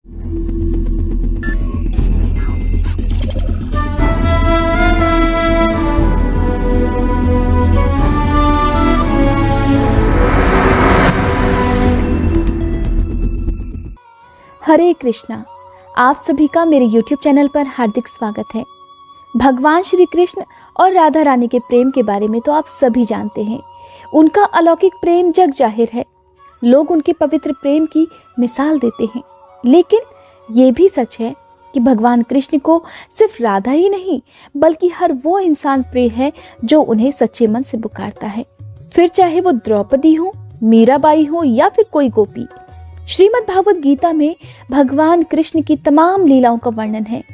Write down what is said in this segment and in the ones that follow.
हरे कृष्णा। आप सभी का मेरे YouTube चैनल पर हार्दिक स्वागत है। भगवान श्री कृष्ण और राधा रानी के प्रेम के बारे में तो आप सभी जानते हैं। उनका अलौकिक प्रेम जग जाहिर है। लोग उनके पवित्र प्रेम की मिसाल देते हैं। लेकिन ये भी सच है कि भगवान कृष्ण को सिर्फ राधा ही नहीं बल्कि हर वो इंसान प्रिय है जो उन्हें सच्चे मन से पुकारता है, फिर चाहे वो द्रौपदी हो, मीराबाई हो या फिर कोई गोपी। श्रीमद् भागवत गीता में भगवान कृष्ण की तमाम लीलाओं का वर्णन है,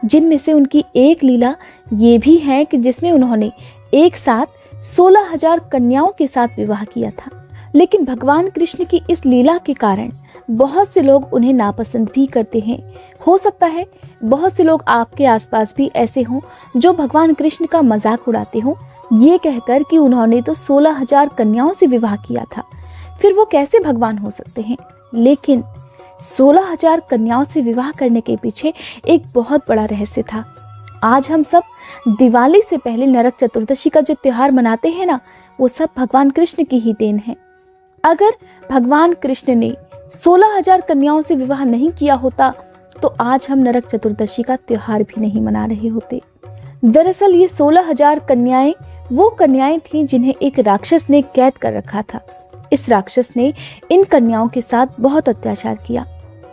जिनमें से उनकी एक लीला ये भी है कि जिसमें उन्होंने एक साथ 16,000 कन्याओं के साथ विवाह किया था। लेकिन भगवान कृष्ण की इस लीला के कारण बहुत से लोग उन्हें नापसंद भी करते हैं। हो सकता है बहुत से लोग आपके आसपास भी ऐसे हों जो भगवान कृष्ण का मजाक उड़ाते हों, ये कहकर कि उन्होंने तो 16,000 कन्याओं से विवाह किया था, फिर वो कैसे भगवान हो सकते हैं। लेकिन 16,000 कन्याओं से विवाह करने के पीछे एक बहुत बड़ा रहस्य था। आज हम सब दिवाली से पहले नरक चतुर्दशी का जो त्योहार मनाते हैं ना, वो सब भगवान कृष्ण की ही देन है। अगर भगवान कृष्ण ने 16,000 कन्याओं से विवाह नहीं किया होता तो आज हम नरक चतुर्दशी का त्योहार भी नहीं मना रहे होते। दरअसल ये 16,000 कन्याएं वो कन्याएं थीं जिन्हें एक राक्षस ने कैद कर रखा था। इस राक्षस ने इन कन्याओं के साथ बहुत अत्याचार किया।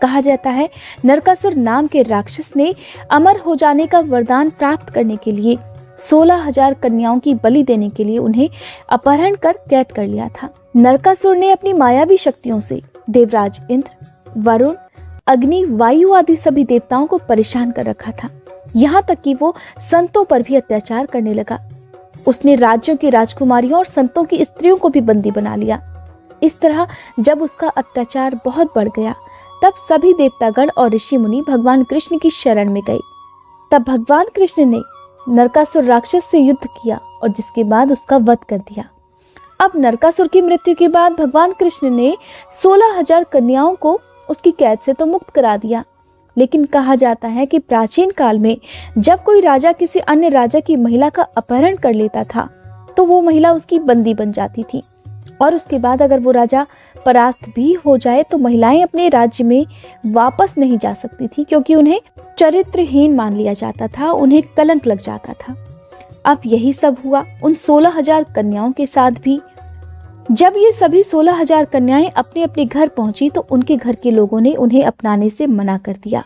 कहा जाता है नरकासुर नाम के राक्षस ने अमर हो जाने का वरदान प्राप्त करने के लिए 16,000 कन्याओं की बलि देने के लिए उन्हें अपहरण कर कैद कर लिया था। नरकासुर ने अपनी मायावी शक्तियों से देवराज इंद्र, वरुण, अग्नि, वायु आदि सभी देवताओं को परेशान कर रखा था। यहाँ तक कि वो संतों पर भी अत्याचार करने लगा। उसने राज्यों की राजकुमारियों और संतों की स्त्रियों को भी बंदी बना लिया। इस तरह जब उसका अत्याचार बहुत बढ़ गया तब सभी देवतागण और ऋषि मुनि भगवान कृष्ण की शरण में गए। तब भगवान कृष्ण ने नरकासुर राक्षस से युद्ध किया और जिसके बाद उसका वध कर दिया। अब नरकासुर की मृत्यु के बाद भगवान कृष्ण ने 16,000 कन्याओं को उसकी कैद से तो मुक्त करा दिया। लेकिन कहा जाता है कि प्राचीन काल में जब कोई राजा किसी अन्य राजा की महिला का अपहरण कर लेता था तो वो महिला उसकी बंदी बन जाती थी, और उसके बाद अगर वो राजा परास्त भी हो जाए तो महिलाएं अपने राज्य में वापस नहीं जा सकती थी, क्योंकि उन्हें चरित्रहीन मान लिया जाता था, उन्हें कलंक लग जाता था। अब यही सब हुआ उन 16,000 कन्याओं के साथ भी। जब ये सभी 16,000 कन्याएं अपने अपने घर पहुंची तो उनके घर के लोगों ने उन्हें अपनाने से मना कर दिया।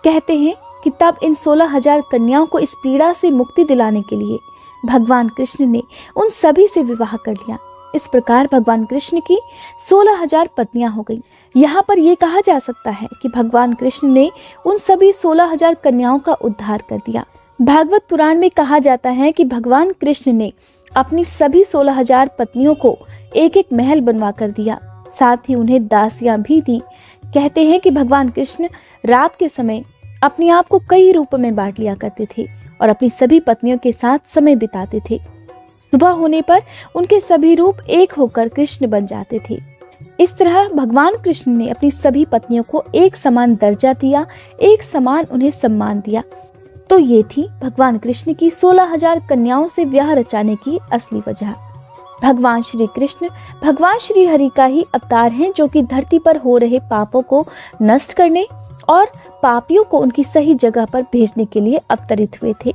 कहते हैं कि तब इन 16,000 कन्याओं को इस पीड़ा से मुक्ति दिलाने के लिए भगवान कृष्ण ने उन सभी से विवाह कर लिया। इस प्रकार भगवान कृष्ण की 16,000 पत्नियां हो गई। यहाँ पर यह कहा जा सकता है कि भगवान कृष्ण ने उन सभी 16,000 कन्याओं का उद्धार कर दिया। भागवत पुराण में कहा जाता है कि भगवान कृष्ण ने अपनी सभी 16,000 पत्नियों को एक एक महल बनवा कर दिया, साथ ही उन्हें दासियां भी दी। कहते हैं कि भगवान कृष्ण रात के समय अपने आप को कई रूपों में बांट लिया करते थे और अपनी सभी पत्नियों के साथ समय बिताते थे। सुबह होने पर उनके सभी रूप एक होकर कृष्ण बन जाते थे। इस तरह भगवान कृष्ण ने अपनी सभी पत्नियों को एक समान दर्जा दिया, एक समान उन्हें सम्मान दिया। तो ये थी भगवान कृष्ण की 16,000 कन्याओं से ब्याह रचाने की असली वजह। भगवान श्री कृष्ण भगवान श्री हरि का ही अवतार हैं, जो कि धरती पर हो रहे पापों को नष्ट करने और पापियों को उनकी सही जगह पर भेजने के लिए अवतरित हुए थे।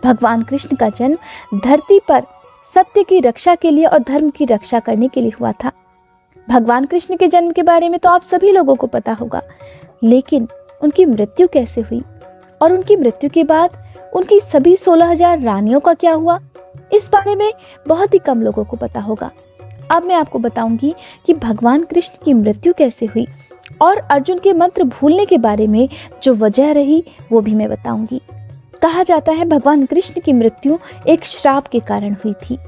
भगवान कृष्ण का जन्म धरती पर सत्य की रक्षा के लिए और धर्म की रक्षा करने के लिए हुआ था। भगवान कृष्ण के जन्म के बारे में तो आप सभी लोगों को पता होगा, लेकिन उनकी मृत्यु कैसे हुई और उनकी मृत्यु के बाद उनकी सभी 16,000 रानियों का क्या हुआ, इस बारे में बहुत ही कम लोगों को पता होगा। अब मैं आपको बताऊंगी कि भगवान कृष्ण की मृत्यु कैसे हुई और अर्जुन के मंत्र भूलने के बारे में जो वजह रही वो भी मैं बताऊंगी। कहा जाता है भगवान कृष्ण की मृत्यु एक श्राप के कारण हुई थी।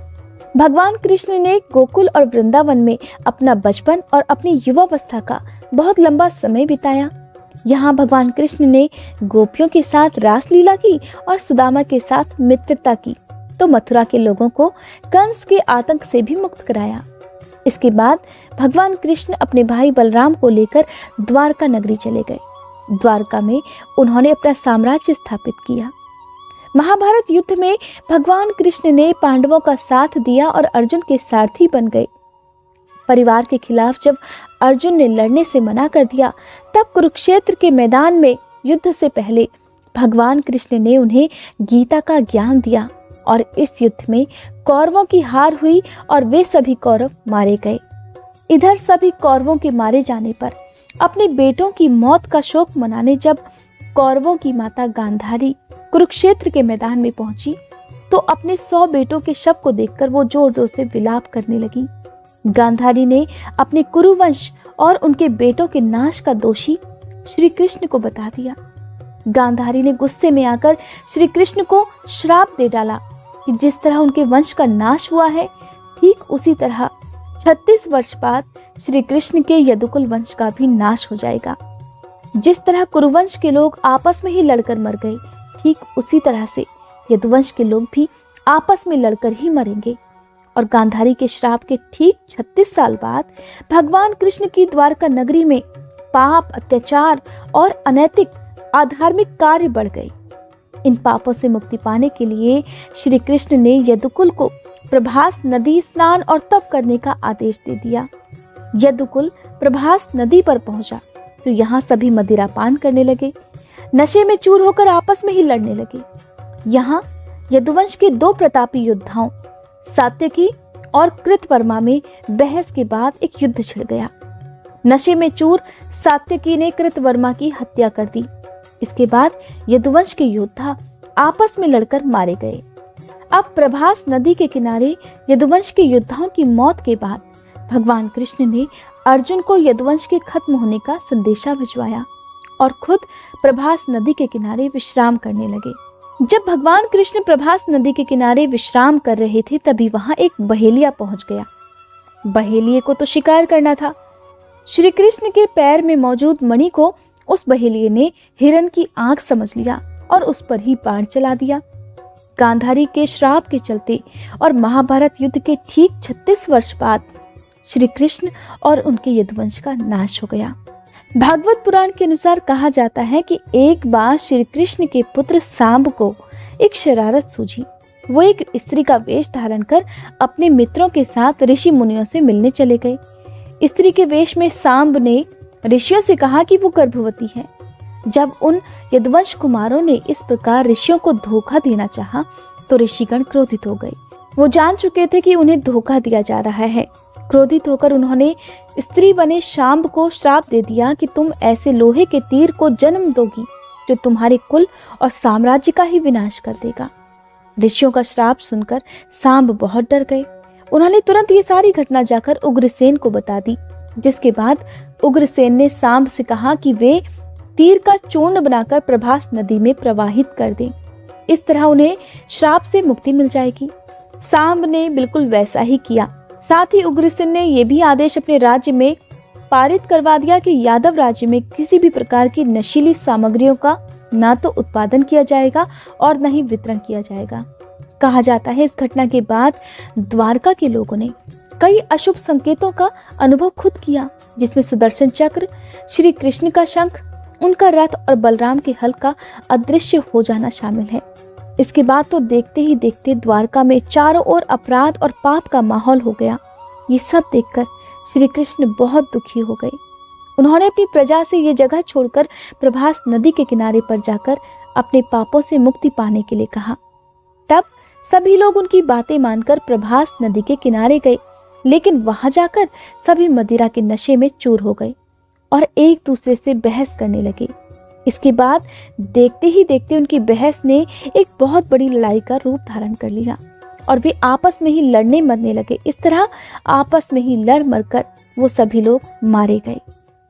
भगवान कृष्ण ने गोकुल और वृंदावन में अपना बचपन और अपनी युवावस्था का बहुत लंबा समय बिताया। यहाँ भगवान कृष्ण ने गोपियों के साथ रासलीला की और सुदामा के साथ मित्रता की, तो मथुरा के लोगों को कंस के आतंक से भी मुक्त कराया। इसके बाद भगवान कृष्ण अपने भाई बलराम को लेकर द्वारका नगरी चले गए। द्वारका में उन्होंने अपना साम्राज्य स्थापित किया। महाभारत युद्ध में भगवान कृष्ण ने पांडवों का साथ दिया और अर्जुन के सारथी बन गए। परिवार के खिलाफ जब अर्जुन ने लड़ने से मना कर दिया, तब कुरुक्षेत्र के मैदान में युद्ध से पहले भगवान कृष्ण ने उन्हें गीता का ज्ञान दिया और इस युद्ध में कौरवों की हार हुई और वे सभी कौरव मारे गए। इधर सभी कौरवों के मारे जाने पर अपने बेटों की मौत का शोक मनाने जब कौरवों की माता गांधारी कुरुक्षेत्र के मैदान में पहुंची, तो अपने 100 बेटों के शव को देखकर वो जोर जोर से विलाप करने लगी। गांधारी ने अपने कुरुवंश और उनके बेटों के नाश का दोषी श्री कृष्ण को बता दिया। गांधारी ने गुस्से में आकर श्री कृष्ण को श्राप दे डाला कि जिस तरह उनके वंश का नाश हुआ है, ठीक उसी तरह 36 वर्ष बाद श्री कृष्ण के यदुकुल वंश का भी नाश हो जाएगा। जिस तरह कुरुवंश के लोग आपस में ही लड़कर मर गए, ठीक उसी तरह से यदुवंश के लोग भी आपस में लड़कर ही मरेंगे। और गांधारी के श्राप के ठीक 36 साल बाद भगवान कृष्ण की द्वारका नगरी में पाप, अत्याचार और अनैतिक अधार्मिक कार्य बढ़ गए। इन पापों से मुक्ति पाने के लिए श्री कृष्ण ने यदुकुल को प्रभास नदी स्नान और तप करने का आदेश दे दिया। यदुकुल प्रभास नदी पर पहुंचा तो यहाँ सभी मदिरा पान करने लगे, नशे में चूर होकर आपस में ही लड़ने लगे। यहाँ यदुवंश के 2 प्रतापी योद्धाओं सात्यकी और कृतवर्मा में बहस के बाद एक युद्ध छिड़ गया। नशे में चूर सात्यकी ने कृतवर्मा की हत्या कर दी। इसके बाद यदुवंश के योद्धा आपस में लड़कर मारे गए। अब प्रभास नदी के किनारे यदुवंश के योद्धाओं की मौत के बाद भगवान कृष्ण ने अर्जुन को यदुवंश के खत्म होने का संदेशा भिजवाया और खुद प्रभास नदी के किनारे विश्राम करने लगे। जब भगवान कृष्ण प्रभास नदी के किनारे विश्राम कर रहे थे, तभी वहां एक बहेलिया पहुंच गया। बहेलिये को तो शिकार करना था। श्री कृष्ण के पैर में मौजूद मणि को उस बहेलिये ने हिरण की आंख समझ लिया और उस पर ही बाण चला दिया। गांधारी के श्राप के चलते और महाभारत युद्ध के ठीक 36 वर्ष बाद श्री कृष्ण और उनके यदुवंश का नाश हो गया। भागवत पुराण के अनुसार कहा जाता है कि एक बार श्री कृष्ण के पुत्र सांब को एक शरारत सूझी। वो एक स्त्री का वेश धारण कर अपने मित्रों के साथ ऋषि मुनियों से मिलने चले गए। स्त्री के वेश में सांब ने ऋषियों से कहा कि वो गर्भवती है। जब उन यदुवंश कुमारों ने इस प्रकार ऋषियों को धोखा देना चाहा, तो ऋषिगण क्रोधित हो गए। वो जान चुके थे कि उन्हें धोखा दिया जा रहा है। क्रोधित होकर उन्होंने स्त्री बने शाम्ब को श्राप दे दिया कि तुम ऐसे लोहे के तीर को जन्म दोगी जो तुम्हारे कुल और साम्राज्य का ही विनाश कर देगा। ऋषियों का श्राप सुनकर सांब बहुत डर गए। उन्होंने तुरंत ये सारी घटना जाकर उग्रसेन को बता दी, जिसके बाद उग्रसेन ने सांब से कहा कि वे तीर का चूर्ण बनाकर प्रभास नदी में प्रवाहित कर दें। इस तरह उन्हें श्राप से मुक्ति मिल जाएगी। सांब ने बिल्कुल वैसा ही किया। साथ ही उग्रसेन ने यह भी आदेश अपने राज्य में पारित करवा दिया कि यादव राज्य में किसी भी प्रकार की नशीली सामग्रियों का ना तो उत्पादन किया जाएगा और न ही वितरण किया जाएगा। कहा जाता है इस घटना के बाद द्वारका के लोगों ने कई अशुभ संकेतों का अनुभव खुद किया, जिसमें सुदर्शन चक्र, श्री कृष्ण का शंख, उनका रथ और बलराम के हल का अदृश्य हो जाना शामिल है। इसके बाद तो देखते ही देखते द्वारका में चारों ओर अपराध और पाप का माहौल हो गया। ये सब देखकर श्री कृष्ण बहुत दुखी हो गए। उन्होंने अपनी प्रजा से ये जगह छोड़कर प्रभास नदी के किनारे पर जाकर अपने पापों से मुक्ति पाने के लिए कहा। तब सभी लोग उनकी बातें मानकर प्रभास नदी के किनारे गए, लेकिन वहां जाकर सभी मदिरा के नशे में चूर हो गए और एक दूसरे से बहस करने लगे। इसके बाद देखते ही देखते उनकी बहस ने एक बहुत बड़ी लड़ाई का रूप धारण कर लिया और वे आपस में ही लड़ने मरने लगे। इस तरह आपस में ही लड़ मरकर वो सभी लोग मारे गए।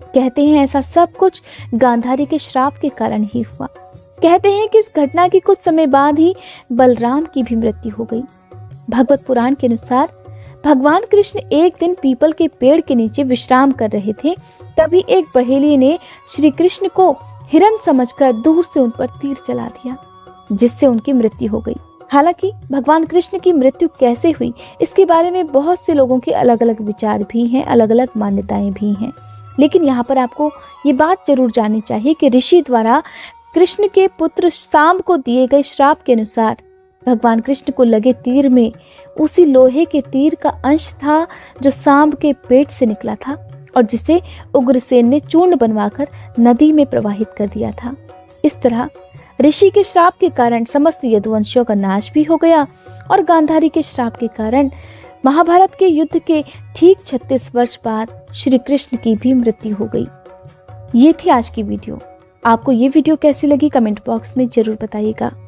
कहते हैं ऐसा सब कुछ गांधारी के श्राप के कारण ही हुआ। कहते हैं कि इस घटना के कुछ समय बाद ही बलराम की भी मृत्यु हो गई। भगवत पुराण के अनुसार भगवान कृष्ण एक दिन पीपल के पेड़ के नीचे विश्राम कर रहे थे। तभी एक बहेलिये ने श्री कृष्ण को हिरण समझकर दूर से उन पर तीर चला दिया, जिससे उनकी मृत्यु हो गई। हालांकि भगवान कृष्ण की मृत्यु कैसे हुई, इसके बारे में बहुत से लोगों के अलग अलग विचार भी हैं, अलग अलग मान्यताएं भी हैं। लेकिन यहाँ पर आपको ये बात जरूर जाननी चाहिए कि ऋषि द्वारा कृष्ण के पुत्र सांब को दिए गए श्राप के अनुसार भगवान कृष्ण को लगे तीर में उसी लोहे के तीर का अंश था जो सांब के पेट से निकला था और जिसे उग्रसेन ने चूर्ण बनवाकर नदी में प्रवाहित कर दिया था। इस तरह ऋषि के श्राप के कारण समस्त यदुवंशियों का नाश भी हो गया और गांधारी के श्राप के कारण महाभारत के युद्ध के ठीक 36 वर्ष बाद श्री कृष्ण की भी मृत्यु हो गई। ये थी आज की वीडियो। आपको ये वीडियो कैसी लगी कमेंट बॉक्स में जरूर बताइएगा।